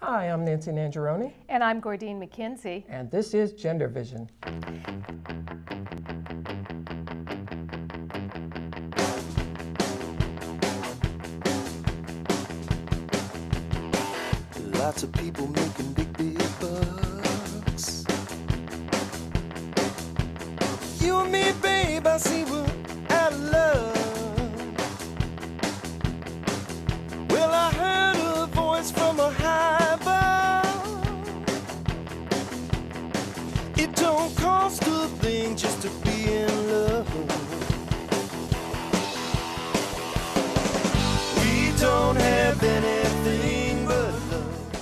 Hi, I'm Nancy Nangeroni. And I'm Gordine McKenzie. And this is GenderVision. Lots of people making big bucks. You and me, babe, I see we're out of love. Well, I heard a voice from a high above. It don't cost a thing just to be in love. We don't have anything but love.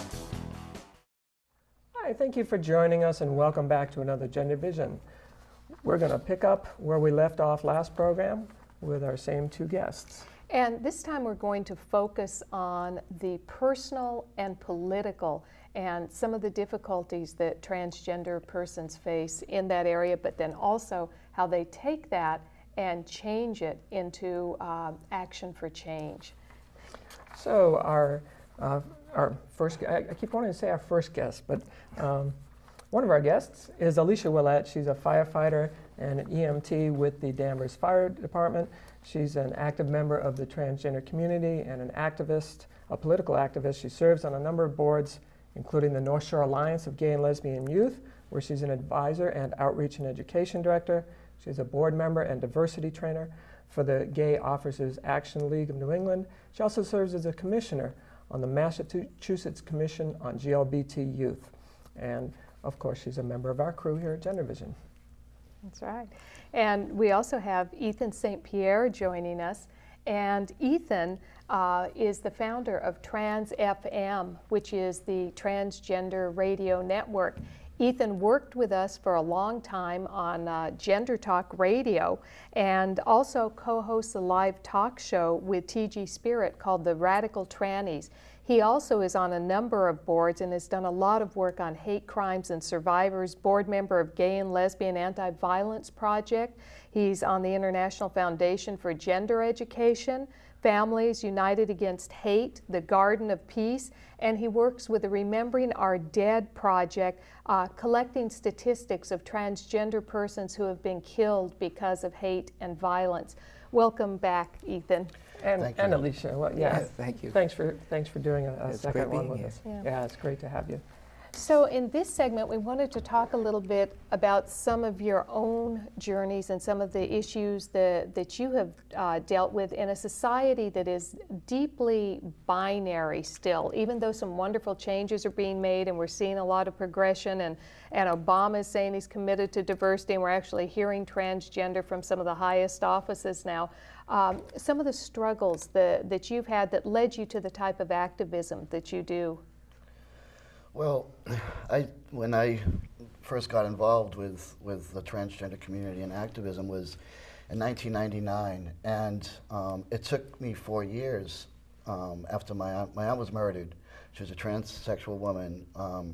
Hi, thank you for joining us and welcome back to another GenderVision. We're going to pick up where we left off last program with our same two guests. And this time we're going to focus on the personal and political and some of the difficulties that transgender persons face in that area, but then also how they take that and change it into action for change. So our first, I keep wanting to say our first guest, but one of our guests is Alishia Ouelette. She's a firefighter and an EMT with the Danvers Fire Department. She's an active member of the transgender community and an activist, a political activist. She serves on a number of boards, including the North Shore Alliance of Gay and Lesbian Youth, where she's an advisor and outreach and education director. She's a board member and diversity trainer for the Gay Officers Action League of New England. She also serves as a commissioner on the Massachusetts Commission on GLBT Youth. And of course, she's a member of our crew here at GenderVision. That's right. And we also have Ethan St. Pierre joining us. And Ethan is the founder of Trans FM, which is the Transgender Radio Network. Ethan worked with us for a long time on Gender Talk Radio and also co-hosts a live talk show with TG Spirit called The Radical Trannies. He also is on a number of boards and has done a lot of work on hate crimes and survivors, board member of Gay and Lesbian Anti-Violence Project. He's on the International Foundation for Gender Education, Families United Against Hate, the Garden of Peace, and he works with the Remembering Our Dead project, collecting statistics of transgender persons who have been killed because of hate and violence. Welcome back, Ethan. And Alishia, well, yeah, thank you. Thanks for doing a second one with here. us. Yeah, it's great to have you. So in this segment, we wanted to talk a little bit about some of your own journeys and some of the issues that you have dealt with in a society that is deeply binary still, even though some wonderful changes are being made and we're seeing a lot of progression, and Obama is saying he's committed to diversity, and we're actually hearing transgender from some of the highest offices now. Some of the struggles that you've had that led you to the type of activism that you do. Well, when I first got involved with the transgender community and activism was in 1999, and it took me 4 years after my aunt was murdered. She was a transsexual woman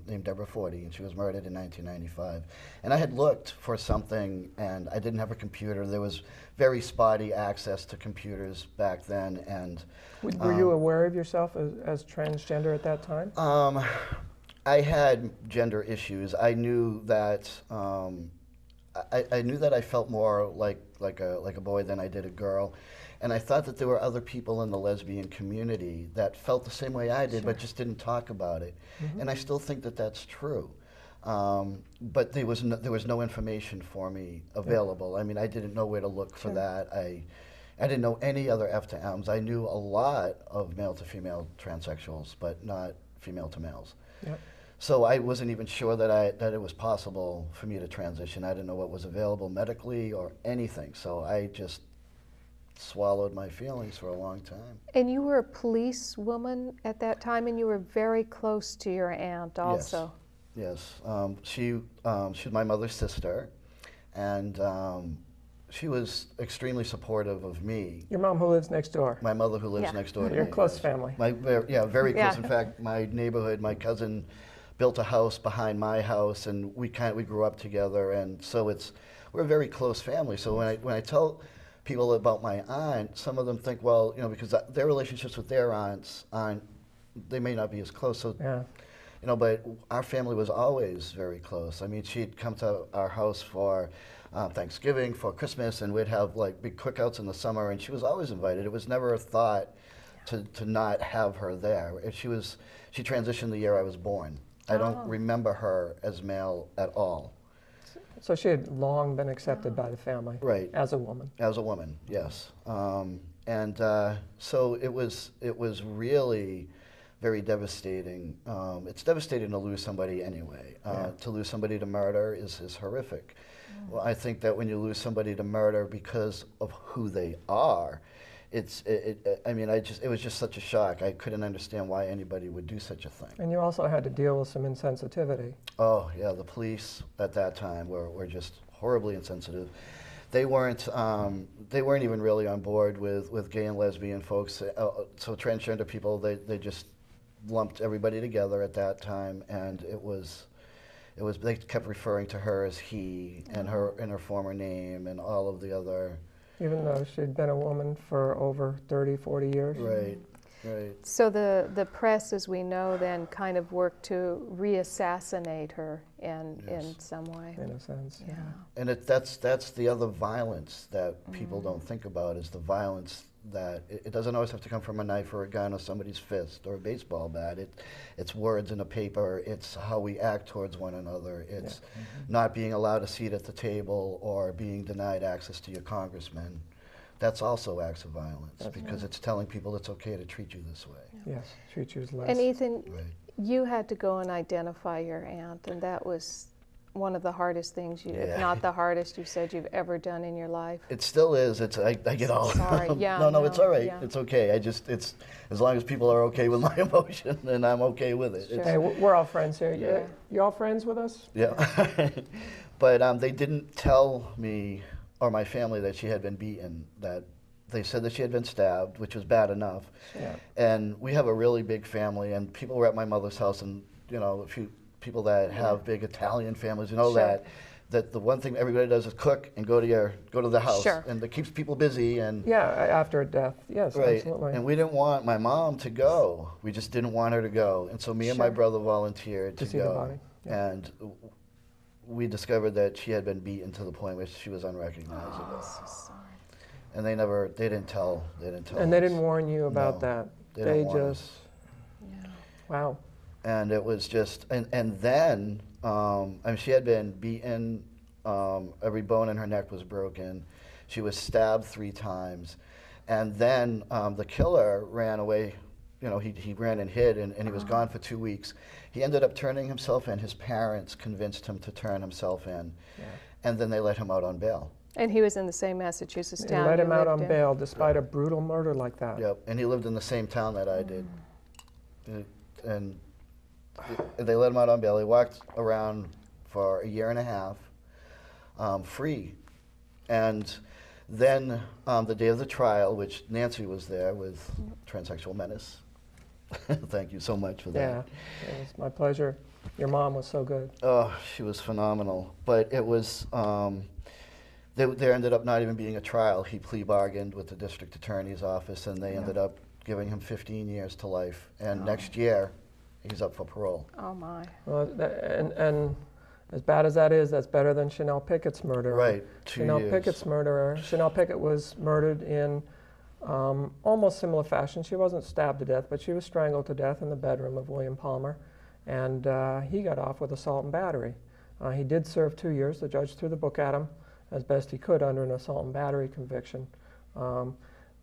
named Deborah Forty, and she was murdered in 1995. And I had looked for something, and I didn't have a computer. There was very spotty access to computers back then. And were you aware of yourself as transgender at that time? I had gender issues. I knew that I knew that I felt more like a boy than I did a girl, and I thought that there were other people in the lesbian community that felt the same way I did, but just didn't talk about it. Mm-hmm. And I still think that that's true. But there was no information for me available. I mean, I didn't know where to look for that. I didn't know any other F to M's. I knew a lot of male to female transsexuals, but not female to males. Yep. So I wasn't even sure that it was possible for me to transition. I didn't know what was available medically or anything. So I just swallowed my feelings for a long time. And you were a policewoman at that time, and you were very close to your aunt also. Yes. She was my mother's sister, and she was extremely supportive of me. Your mom who lives next door. My mother who lives next door to me. You're a close family. Very close. In fact, my neighborhood, my cousin built a house behind my house, and we grew up together, and so we're a very close family. So when I tell people about my aunt, some of them think, well, because their relationships with their aunts they may not be as close. So You know, but our family was always very close. I mean, she'd come to our house for Thanksgiving, for Christmas, and we'd have like big cookouts in the summer, and she was always invited. It was never a thought to not have her there. She transitioned the year I was born. I don't remember her as male at all. So she had long been accepted by the family, Right. as a woman. As a woman, yes. So it was really very devastating. It's devastating to lose somebody anyway. To lose somebody to murder is horrific. Well, I think that when you lose somebody to murder because of who they are, it was just such a shock. I couldn't understand why anybody would do such a thing. And you also had to deal with some insensitivity. Oh yeah, the police at that time were just horribly insensitive. They weren't even really on board with gay and lesbian folks. So transgender people, they just lumped everybody together at that time, and it was they kept referring to her as he and her former name and all of the other. Even though she'd been a woman for over 30, 40 years. Right, right. So the press, as we know, then kind of worked to re-assassinate her in some way. In a sense. Yeah. And that's the other violence that people don't think about, is the violence that it doesn't always have to come from a knife or a gun or somebody's fist or a baseball bat. It's words in a paper. It's how we act towards one another. It's not being allowed a seat at the table or being denied access to your congressman. That's also acts of violence, because it's telling people it's okay to treat you this way. Yes, treat you as less. And Ethan, Right. you had to go and identify your aunt, and that was one of the hardest things, if not the hardest, you said you've ever done in your life. It still is. I get all. Sorry. Yeah. No, it's all right. Yeah. It's okay. It's as long as people are okay with my emotion, then I'm okay with it. Sure. Hey, we're all friends here. Yeah. You all friends with us? Yeah. But they didn't tell me or my family that she had been beaten. That they said that she had been stabbed, which was bad enough. Yeah. And we have a really big family, and people were at my mother's house, and a few people that have big Italian families, Sure. that the one thing everybody does is cook and go to the house, Sure. and it keeps people busy. And Yeah, after a death. Yes, right, absolutely. and we didn't want my mom to go. We just didn't want her to go, and so me and my Sure. brother volunteered To to see the go. body, yeah. And we discovered that she had been beaten to the point where she was unrecognizable. I'm so sorry. And they didn't tell. And they us. didn't warn you about No, that. they They didn't warn just, us. Yeah. wow. And it was just, and then, she had been beaten, every bone in her neck was broken. She was stabbed 3 times. And then the killer ran away. He ran and hid, and he was gone for 2 weeks. He ended up turning himself in. His parents convinced him to turn himself in. Yeah. And then they let him out on bail. And he was in the same Massachusetts They town let you him out lived on in? bail despite a brutal murder like that. Yep, and he lived in the same town that I did. And they let him out on bail. He walked around for a year and a half, free. And then the day of the trial, which Nancy was there with Transsexual Menace. Thank you so much for that. Yeah, it was my pleasure. Your mom was so good. Oh, she was phenomenal. But it was, there ended up not even being a trial. He plea bargained with the district attorney's office, and they ended up giving him 15 years to life. And next year, he's up for parole. Oh my. Well, and as bad as that is, that's better than Chanel Pickett's murderer. Right, 2 Chanel years. Pickett's murderer. Chanel Pickett was murdered in almost similar fashion. She wasn't stabbed to death, but she was strangled to death in the bedroom of William Palmer. And he got off with assault and battery. He did serve 2 years. The judge threw the book at him as best he could under an assault and battery conviction.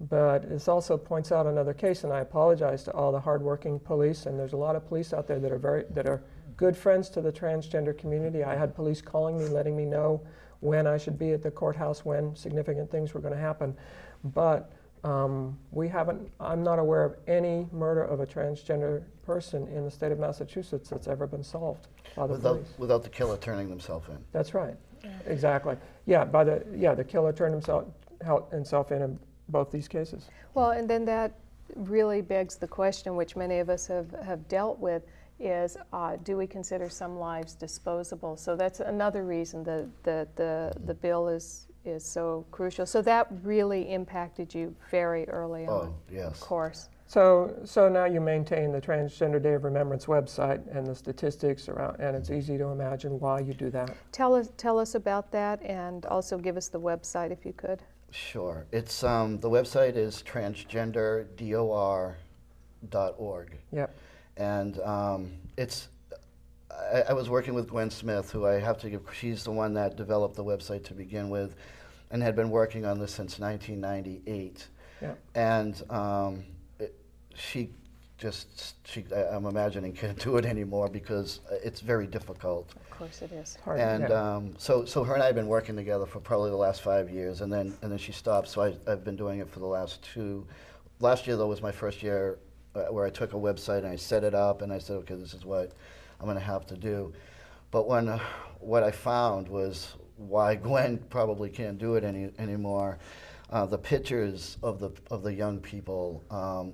But this also points out another case, and I apologize to all the hardworking police, and there's a lot of police out there that are good friends to the transgender community. I had police calling me, letting me know when I should be at the courthouse, when significant things were going to happen. But I'm not aware of any murder of a transgender person in the state of Massachusetts that's ever been solved by the police. Without the killer turning himself in. That's right. Yeah. Exactly. Yeah, the killer turned himself in both these cases. Well, and then that really begs the question, which many of us have dealt with, is do we consider some lives disposable? So that's another reason that the bill is so crucial. So that really impacted you very early on. Oh, yes. Of course. So now you maintain the Transgender Day of Remembrance website and the statistics around, and it's easy to imagine why you do that. Tell us about that, and also give us the website if you could. Sure. It's the website is transgenderdor.org. Yep. And it's I was working with Gwen Smith, who I have to give, she's the one that developed the website to begin with, and had been working on this since 1998. Yep. And I'm imagining can't do it anymore because it's very difficult. Of course it is. Hard, And yeah. so her and I have been working together for probably the last 5 years, and then she stopped. So I've been doing it for the last 2. Last year though was my first year where I took a website and I set it up, and I said, okay, this is what I'm going to have to do. But what I found was why Gwen probably can't do it anymore. The pictures of the young people,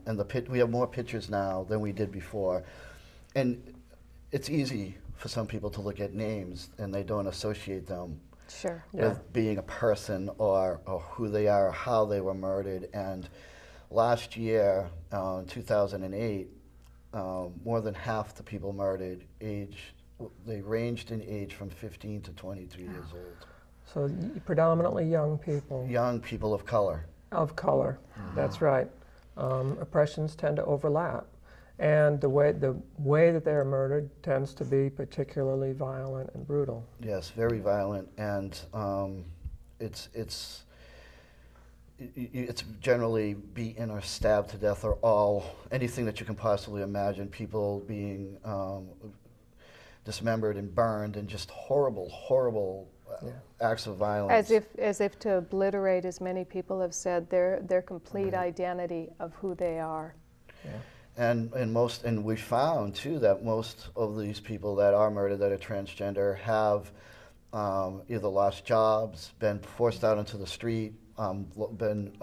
and we have more pictures now than we did before, and it's easy for some people to look at names and they don't associate them Sure. with being a person or who they are or how they were murdered. And last year, 2008, more than half the people murdered they ranged in age from 15 to 22 years old. So predominantly young people. Young people of color. Of color, that's right. Oppressions tend to overlap. And the way that they are murdered tends to be particularly violent and brutal. Yes, very violent, and it's generally beaten or stabbed to death, or anything that you can possibly imagine. People being dismembered and burned, and just horrible acts of violence. As if to obliterate, as many people have said, their complete identity of who they are. Yeah. And we found too that most of these people that are murdered that are transgender have either lost jobs, been forced out into the street, been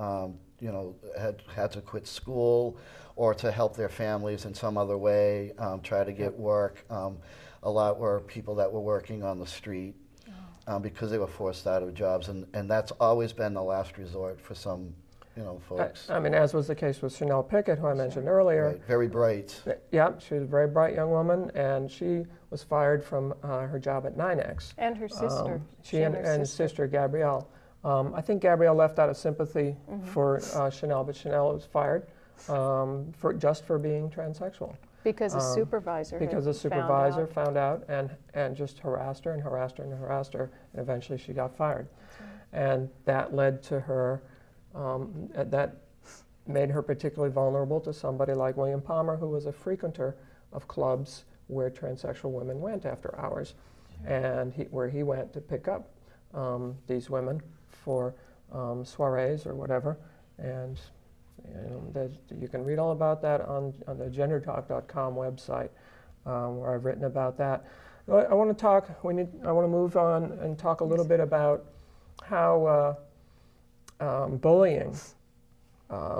had to quit school, or to help their families in some other way, try to get work. A lot were people that were working on the street because they were forced out of jobs, and that's always been the last resort for some folks. I mean, as was the case with Chanel Pickett, who I mentioned earlier. Right. Very bright. Yeah, she was a very bright young woman, and she was fired from her job at 9X. And her sister. She and her sister, Gabrielle. I think Gabrielle left out of sympathy for Chanel, but Chanel was fired just for being transsexual. Because a supervisor Because a supervisor found out and just harassed her, and and eventually she got fired. And that led to her, that made her particularly vulnerable to somebody like William Palmer, who was a frequenter of clubs where transsexual women went after hours, and where he went to pick up these women for soirees or whatever. And you can read all about that on the gendertalk.com website, where I've written about that. I want to move on and talk a little bit about how bullying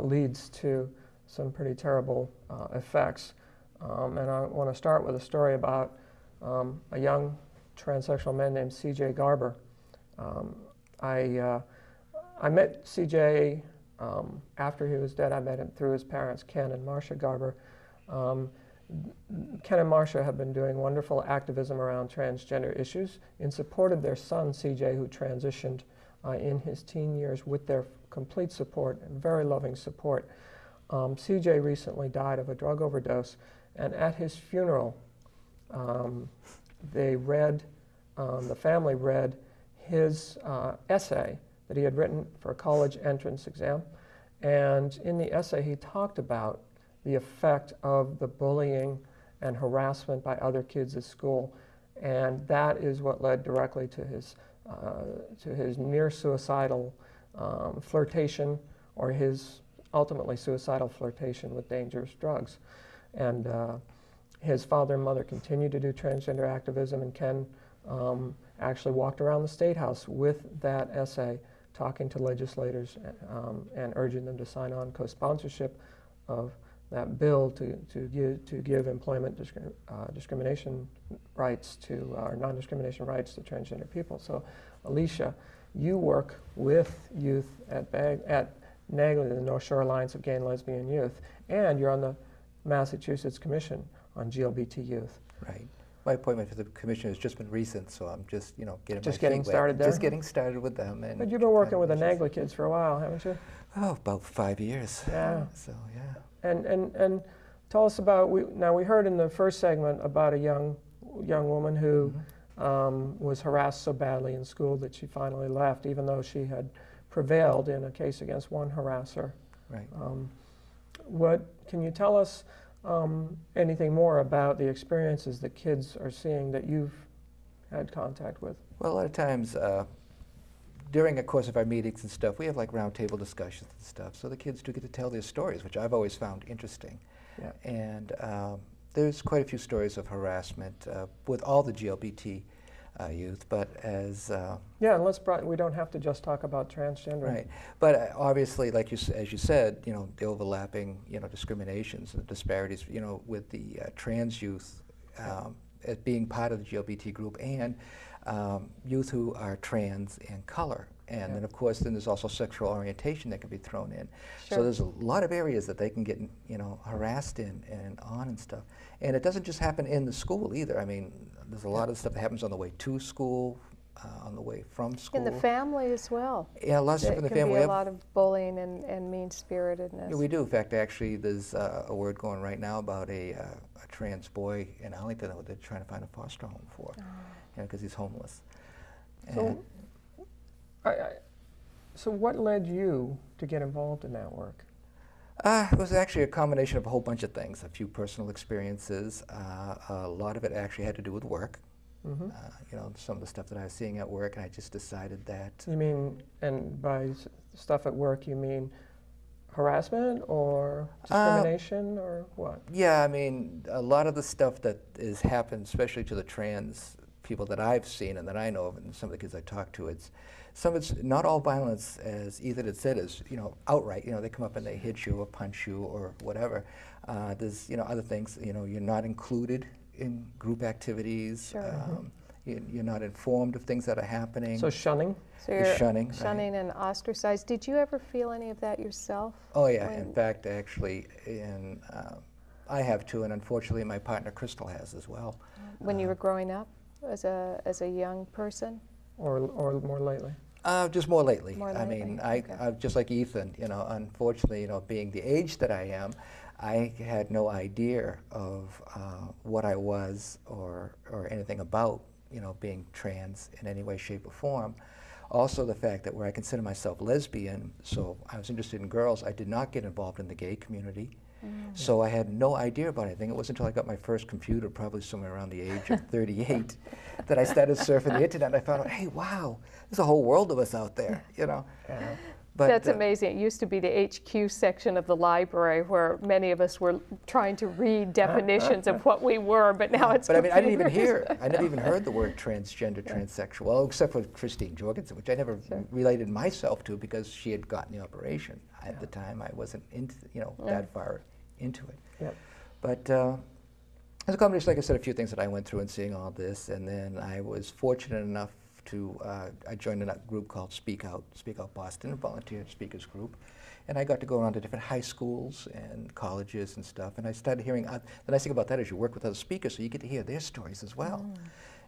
leads to some pretty terrible effects. And I want to start with a story about a young transsexual man named C.J. Garber. I met C.J. After he was dead. I met him through his parents, Ken and Marcia Garber. Ken and Marcia have been doing wonderful activism around transgender issues in support of their son, C.J., who transitioned in his teen years with their complete support, and very loving support. C.J. recently died of a drug overdose, and at his funeral, the family read his essay that he had written for a college entrance exam. And in the essay, he talked about the effect of the bullying and harassment by other kids at school. And that is what led directly to his near suicidal flirtation, or his ultimately suicidal flirtation with dangerous drugs. And his father and mother continued to do transgender activism, and Ken actually walked around the State House with that essay, talking to legislators and urging them to sign on co-sponsorship of that bill to give employment discrimination rights or non-discrimination rights to transgender people. So, Alishia, you work with youth at NAGLY, the North Shore Alliance of Gay and Lesbian Youth, and you're on the Massachusetts Commission on GLBT Youth. Right. My appointment for the commission has just been recent, so I'm just, getting my Just feet getting wet. started there? Just getting started with them. And But you've been working with the kind of NAGLY kids for a while, haven't you? Oh, about 5 years. Yeah. So, yeah. And tell us about, we heard in the first segment about a young woman who was harassed so badly in school that she finally left, even though she had prevailed in a case against one harasser. Right. Can you tell us anything more about the experiences that kids are seeing that you've had contact with? Well, a lot of times during the course of our meetings and stuff, we have like roundtable discussions and stuff. So the kids do get to tell their stories, which I've always found interesting. Yeah. And there's quite a few stories of harassment with all the GLBT youth, but as yeah, and we don't have to just talk about transgender. right, but obviously, like as you said, the overlapping, discriminations and disparities, with the trans youth as being part of the GLBT group, and youth who are trans in color. And then, of course, there's also sexual orientation that can be thrown in. Sure. So there's a lot of areas that they can get, harassed in and on and stuff. And it doesn't just happen in the school either. I mean, there's a lot of stuff that happens on the way to school, on the way from school. In the family as well. Yeah, a lot of stuff in the There family. can be a lot of bullying and mean-spiritedness. Yeah, we do. In fact, actually, there's a word going right now about a trans boy in Arlington that they're trying to find a foster home for, because he's homeless. So, so what led you to get involved in that work? It was actually a combination of a whole bunch of things, a few personal experiences. A lot of it actually had to do with work. Some of the stuff that I was seeing at work, and I just decided that. You mean, and by stuff at work, you mean harassment or discrimination or what? Yeah, I mean, a lot of the stuff that has happened, especially to the trans people that I've seen and that I know of, and some of the kids I talk to, it's not all violence, as Ethan had said, is outright. They come up and they hit you or punch you or whatever. There's other things. You're not included in group activities. Sure. You're not informed of things that are happening. So shunning? So you're shunning, shunning and ostracized. Did you ever feel any of that yourself? Oh yeah. In fact, actually, I have too, and unfortunately, my partner Crystal has as well. When you were growing up, as a young person? Or more lately? Just more lately. More I lately, mean, okay. I just like Ethan, unfortunately, being the age that I am, I had no idea of what I was or anything about, being trans in any way, shape, or form. Also the fact that where I consider myself lesbian, so I was interested in girls, I did not get involved in the gay community. So I had no idea about anything. It wasn't until I got my first computer, probably somewhere around the age of 38, that I started surfing the internet and I found out, hey, wow, there's a whole world of us out there, But, That's amazing. It used to be the HQ section of the library where many of us were trying to read definitions of what we were, but now it's But I mean, I computers. never even heard the word transgender, transsexual, well, except for Christine Jorgensen, which I never related myself to because she had gotten the operation. At the time, I wasn't into, that far into it. Yep. But there's a combination, like I said, a few things that I went through in seeing all this, and then I was fortunate enough to, I joined a group called Speak Out Boston, a volunteer speakers group, and I got to go around to different high schools and colleges and stuff, and I started hearing, the nice thing about that is you work with other speakers, so you get to hear their stories as well.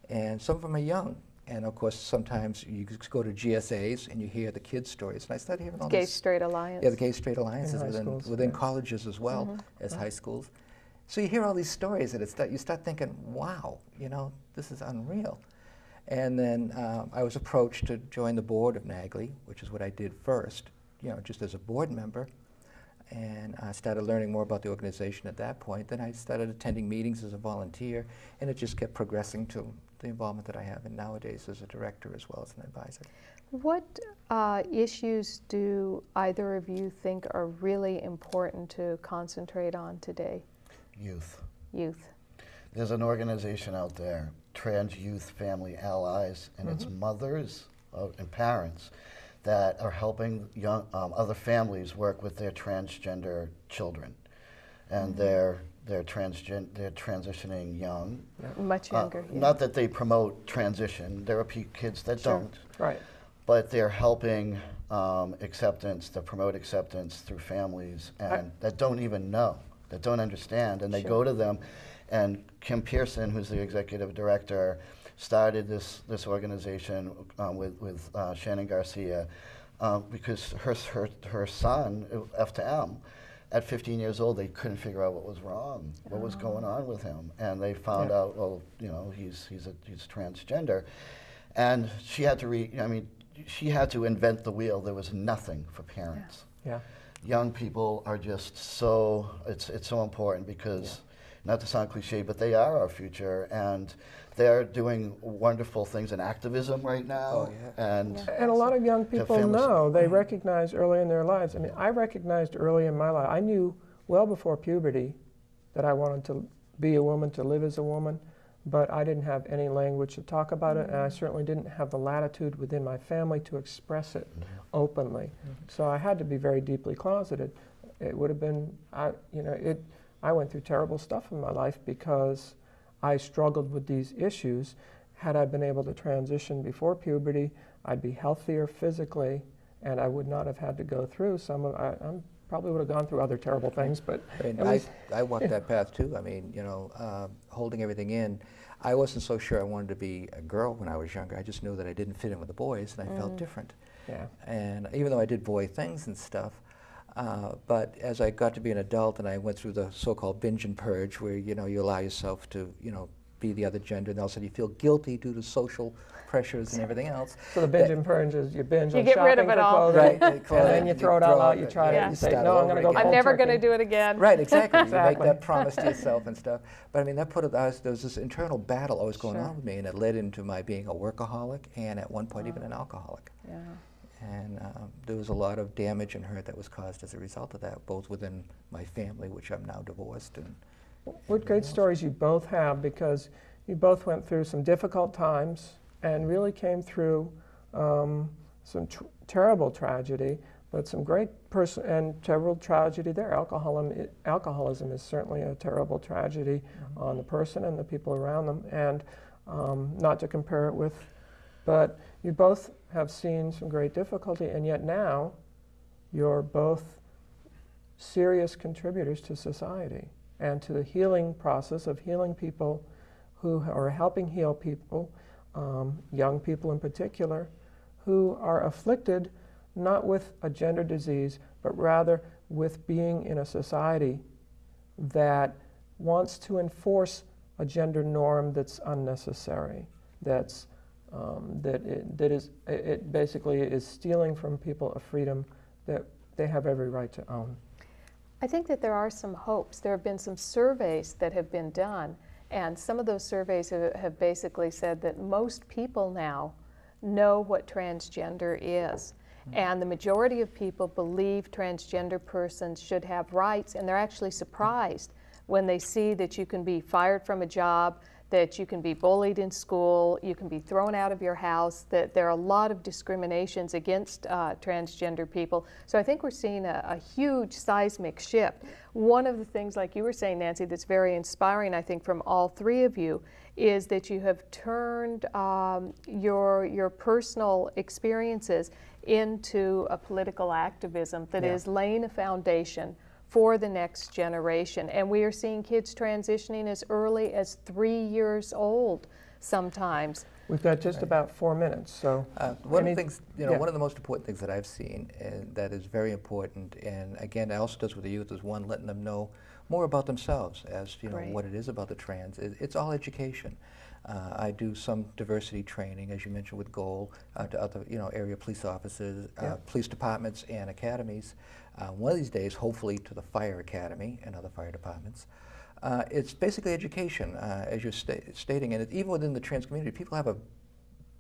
And some of them are young, and of course sometimes you just go to GSAs and you hear the kids' stories, and I started hearing all Gay this. Straight Alliance. Yeah, the Gay Straight Alliances high schools, within colleges as well as high schools. So you hear all these stories and you start thinking, wow, this is unreal. And then I was approached to join the board of NAGLY, which is what I did first, just as a board member. And I started learning more about the organization at that point. Then I started attending meetings as a volunteer, and it just kept progressing to the involvement that I have in nowadays as a director as well as an advisor. What issues do either of you think are really important to concentrate on today? Youth. Youth. There's an organization out there, Trans Youth Family Allies, and it's mothers and parents that are helping young other families work with their transgender children, and they're transitioning young. Much younger. Not that they promote transition. There are kids that don't. Right. but they're helping acceptance, to promote acceptance through families and that don't even know, that don't understand, and they go to them. And Kim Pearson, who's the executive director, started this organization with Shannon Garcia because her son, F to M, at 15 years old, they couldn't figure out what was wrong, what was going on with him, and they found out, well, you know, he's transgender, and she had to she had to invent the wheel. There was nothing for parents. Yeah. Young people are just so, it's so important because, not to sound cliche, but they are our future, and they're doing wonderful things in activism right now. And a lot of young people know, they recognize early in their lives. I mean, I recognized early in my life, I knew well before puberty that I wanted to be a woman, to live as a woman, but I didn't have any language to talk about it, and I certainly didn't have the latitude within my family to express it openly. So I had to be very deeply closeted. It would have been, I went through terrible stuff in my life because I struggled with these issues. Had I been able to transition before puberty, I'd be healthier physically, and I would not have had to go through some of, I probably would have gone through other terrible things, but I mean, I walked that path too. I mean, holding everything in. I wasn't so sure I wanted to be a girl when I was younger. I just knew that I didn't fit in with the boys, and I felt different. Yeah. And even though I did boy things and stuff, but as I got to be an adult and I went through the so-called binge and purge, where you allow yourself to be the other gender, and all of a sudden you feel guilty due to social pressures and everything else. So the binge and purge is you binge on get shopping rid of it for all. clothing, Right, and then you throw it all out, you try it, you say, no, I'm going to go cold I'm never going to turkey. do it again. Right, exactly. Exactly. You make that promise to yourself and stuff. But I mean, there was this internal battle always going on with me, and it led into my being a workaholic, and at one point even an alcoholic. Yeah. And there was a lot of damage and hurt that was caused as a result of that, both within my family, which I'm now divorced. And What great stories you both have, because you both went through some difficult times and really came through some terrible tragedy, but some great and terrible tragedy there. Alcoholism is certainly a terrible tragedy on the person and the people around them, and not to compare it with, but you both have seen some great difficulty, and yet now you're both serious contributors to society and to the healing process of healing people who are helping heal people, young people in particular, who are afflicted not with a gender disease, but rather with being in a society that wants to enforce a gender norm that's unnecessary, that's it basically is stealing from people a freedom that they have every right to own. I think that there are some hopes. There have been some surveys that have been done, and some of those surveys have basically said that most people now know what transgender is. And the majority of people believe transgender persons should have rights, and they're actually surprised when they see that you can be fired from a job, that you can be bullied in school, you can be thrown out of your house, that there are a lot of discriminations against transgender people. So I think we're seeing a huge seismic shift. One of the things, like you were saying, Nancy, that's very inspiring, I think, from all three of you, is that you have turned your personal experiences into a political activism that is laying a foundation for the next generation. And we are seeing kids transitioning as early as 3 years old sometimes. We've got just about 4 minutes, so. One of the things, one of the most important things that I've seen, and that is very important, and again, it also does with the youth, is one, letting them know more about themselves as what it is about the trans. It's all education. I do some diversity training, as you mentioned, with GOAL, to other area police officers, police departments, and academies. One of these days, hopefully, to the fire academy and other fire departments. It's basically education, as you're stating, and even within the trans community, people have a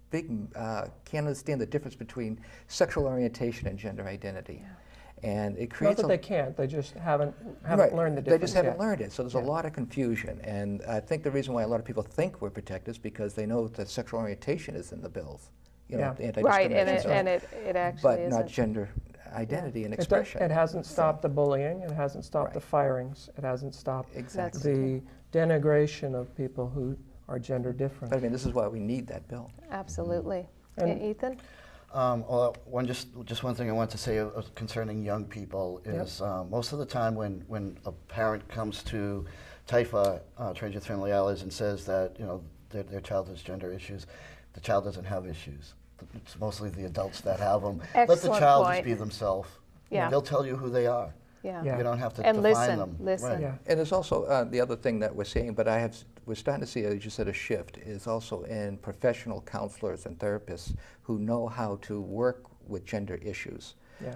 big can't understand the difference between sexual orientation and gender identity. And it creates not that they can't, they just haven't learned the difference. They just haven't yet. learned it, so there's a lot of confusion. And I think the reason why a lot of people think we're protected is because they know that sexual orientation is in the bills. The anti-discrimination right, laws. and it actually but isn't. not gender identity and expression. It hasn't stopped the bullying, it hasn't stopped the firings, it hasn't stopped the denigration of people who are gender different. But I mean, this is why we need that bill. Absolutely. And Ethan? Well, just one thing I want to say concerning young people is most of the time when a parent comes to TIFA, Transgender Family Allies, and says that their child has gender issues, the child doesn't have issues. It's mostly the adults that have them. Let the Excellent child point. just be themselves. Yeah. They'll tell you who they are. Yeah. Yeah. You don't have to And define listen, them. listen. Right. Yeah. And there's also the other thing that we're seeing, but we're starting to see, as you said, a shift, is also in professional counselors and therapists who know how to work with gender issues. Yeah.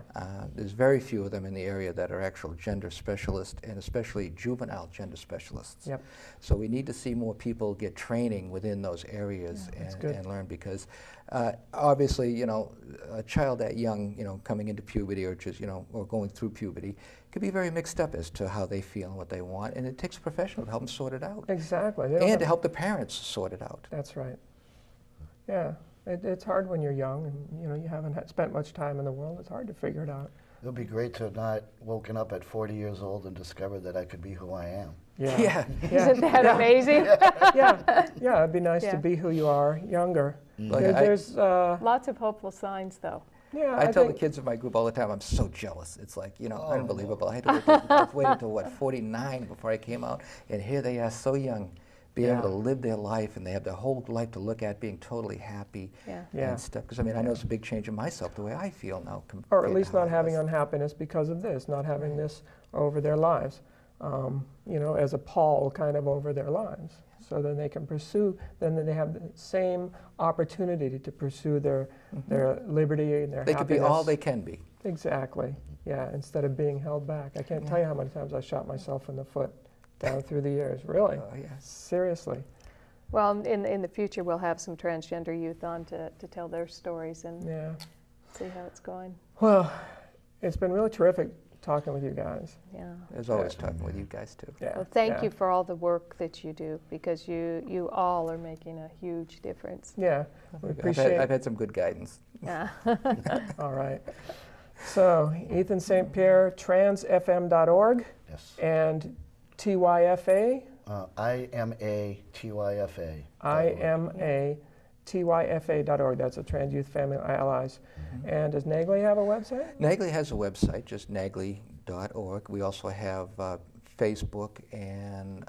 There's very few of them in the area that are actual gender specialists, and especially juvenile gender specialists. Yep. So we need to see more people get training within those areas that's good. and learn, because obviously, a child that young, coming into puberty or just, or going through puberty, could be very mixed up as to how they feel and what they want, and it takes a professional to help them sort it out. Exactly. They don't And have- to help the parents sort it out. That's right. Yeah. It's hard when you're young and you haven't spent much time in the world. It's hard to figure it out. It would be great to have not woken up at 40 years old and discovered that I could be who I am. Yeah. Yeah. Isn't that amazing? Yeah. It'd be nice Yeah. to be who you are younger. Like There's Lots of hopeful signs, though. yeah. I tell the think- kids in my group all the time, I'm so jealous. It's like, unbelievable. I had to wait until, 49 before I came out, and here they are so young, being able to live their life, and they have their whole life to look at, being totally happy Yeah. and stuff. Because, I know it's a big change in myself, the way I feel now. Or at least compared not to how I having was. unhappiness because of this, not having this over their lives, as a pall kind of over their lives. So then they can pursue, then they have the same opportunity to pursue their liberty and their They could be happiness. all they can be. Exactly, yeah, instead of being held back. I can't tell you how many times I shot myself in the foot down through the years, really. Oh, yes. Seriously, Well, in the future, we'll have some transgender youth on to tell their stories and yeah. see how it's going. Well, it's been really terrific talking with you guys. Yeah. There's always talking with you guys, too. Yeah. Well, thank yeah. you for all the work that you do, because you all are making a huge difference. Yeah, we appreciate I've had some good guidance. Yeah. All right. So, Ethan St. Pierre, transfm.org, Yes. and TYFA, IMA-TYFA. IMA-TYFA.org. That's a Trans Youth Family Allies. And does NAGLI have a website? NAGLI has a website, just nagli.org. We also have Facebook and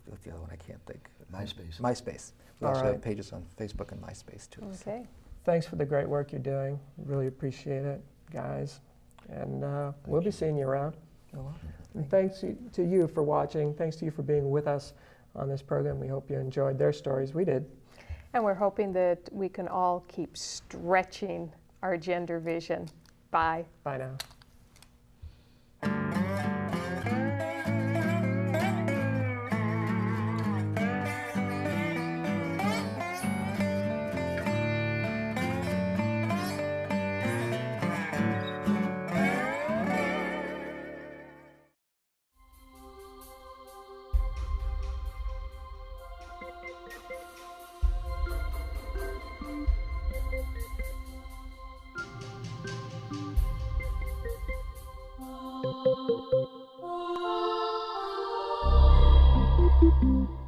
what's the other one? I can't think. MySpace. MySpace. We All also right. have pages on Facebook and MySpace, too. so. Okay. Thanks for the great work you're doing. Really appreciate it, guys. And we'll be seeing you around. Oh, well. And thanks to you for watching. Thanks to you for being with us on this program. We hope you enjoyed their stories. We did. And we're hoping that we can all keep stretching our gender vision. Bye. Bye now. Thank you.